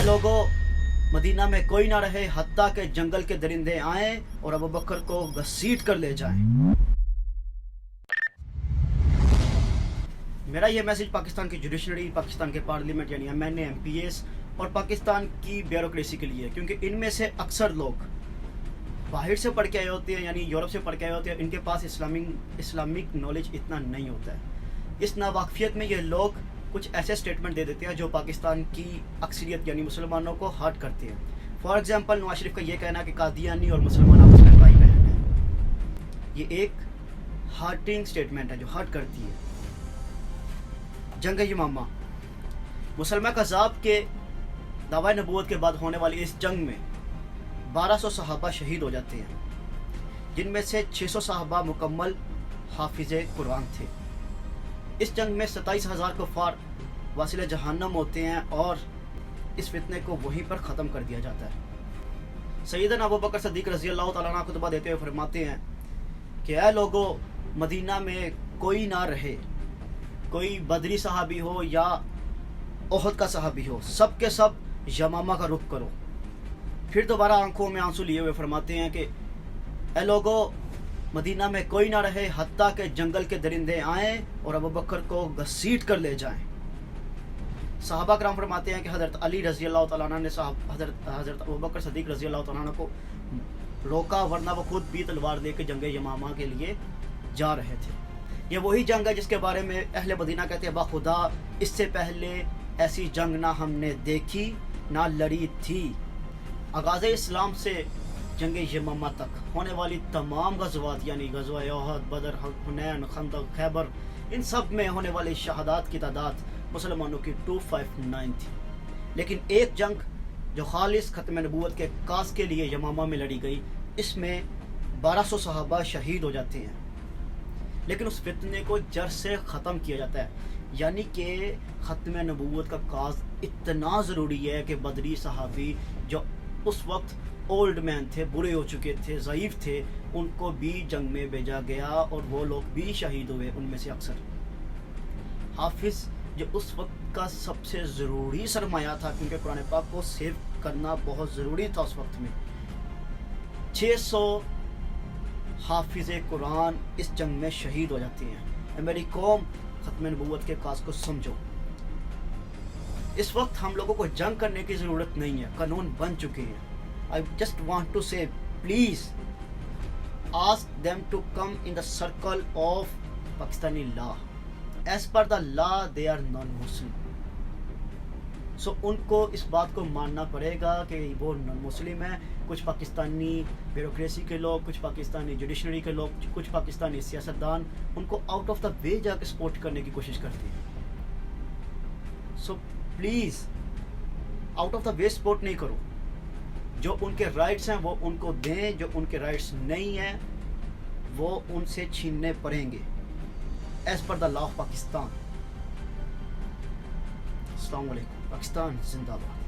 लोगों, मदीना में कोई ना रहे हत्ता के जंगल के दरिंदे आएं और अबू बकर को घसीट कर ले जाएं। मेरा ये मैसेज पाकिस्तान की जुडिशरी, पाकिस्तान के पार्लियामेंट यानी MNA, MPs और पाकिस्तान की ब्यूरोक्रेसी के लिए, क्योंकि इनमें से अक्सर लोग बाहर से पढ़ के आए होते हैं, यानी यूरोप से पढ़ के आए होते हैं। इनके पास इस्लामिक नॉलेज इतना नहीं होता है। इस नावाकफियत में ये लोग कुछ ऐसे स्टेटमेंट दे देते हैं जो पाकिस्तान की अक्सरियत यानी मुसलमानों को हर्ट करते हैं। फॉर एग्जांपल, नवाज शरीफ का ये कहना कि कादियानी और मुसलमान आपस में भाई बहन हैं। ये एक हार्टिंग स्टेटमेंट है जो हर्ट करती है। जंग यमामा, मुसलमान कज़ाब के दावा नबूवत के बाद होने वाली इस जंग में 1200 सहाबा शहीद हो जाते हैं, जिनमें से 600 सहाबा मुकम्मल हाफिज़े कुरान थे। इस जंग में 27,000 कुफ़ार वासिले जहन्नम होते हैं और इस फितने को वहीं पर ख़त्म कर दिया जाता है। सैयदना अबू बकर सिद्दीक़ रज़ी अल्लाह तआला अन्हु खुतबा देते हुए फरमाते हैं कि ऐ लोगों, मदीना में कोई ना रहे, कोई बदरी सहाबी हो या ओहद का सहाबी हो, सब के सब यमामा का रुख करो। फिर दोबारा आंखों में आंसू लिए हुए फरमाते हैं कि ऐ लोगों, मदीना में कोई ना रहे हत्ता के जंगल के दरिंदे आएं और अबू बकर को घसीट कर ले जाएं। सहाबा कराम फरमाते हैं कि हज़रत अली रज़ी अल्लाह तआला अन्हु ने हज़रत अबू बकर सिद्दीक़ रज़ी अल्लाह तआला अन्हु को रोका, वरना वो खुद भी तलवार लेकर जंग यमामा के लिए जा रहे थे। ये वही जंग है जिसके बारे में अहले मदीना कहते हैं, बाखुदा इससे पहले ऐसी जंग ना हमने देखी ना लड़ी थी। आगाज़ इस्लाम से जंग यमामा तक होने वाली तमाम गज़वात यानी गज़वा ओहद, बदर, हुनैन, खंदक, खैबर, इन सब में होने वाली शहादात की तादाद मुसलमानों की 259 थी। लेकिन एक जंग जो खालिस ख़त्म नबूवत के कास के लिए यमामा में लड़ी गई, इसमें 1200 सहाबा शहीद हो जाते हैं। लेकिन उस फितने को जड़ से ख़त्म किया जाता है, यानी कि ख़त्म नबूवत का काज इतना ज़रूरी है कि बदरी सहाबी जो उस वक्त ओल्ड मैन थे, बुरे हो चुके थे, ज़ईफ़ थे, उनको भी जंग में भेजा गया और वो लोग भी शहीद हुए। उनमें से अक्सर हाफिज़ जो उस वक्त का सबसे ज़रूरी सरमाया था, क्योंकि कुरान पाक को सेव करना बहुत ज़रूरी था उस वक्त में। 600 हाफिज़े कुरान इस जंग में शहीद हो जाते हैं। मेरी कौम, ख़त्म नबूवत के काज को समझो। इस वक्त हम लोगों को जंग करने की ज़रूरत नहीं है, कानून बन चुके हैं। I just want to say, please ask them to come in the circle of Pakistani law. As per the law, they are non-Muslim. So उनको इस बात को मानना पड़ेगा कि वो नॉन मुस्लिम है। कुछ पाकिस्तानी ब्यूरोक्रेसी के लोग, कुछ पाकिस्तानी जुडिशरी के लोग, कुछ पाकिस्तानी सियासतदान उनको आउट ऑफ द वे जाके सपोर्ट करने की कोशिश करते हैं। So please out of the way support नहीं करो। जो उनके राइट्स हैं वो उनको दें, जो उनके राइट्स नहीं हैं वो उनसे छीनने पड़ेंगे as per the law of Pakistan. अस्सलाम वालेकुम। पाकिस्तान जिंदाबाद।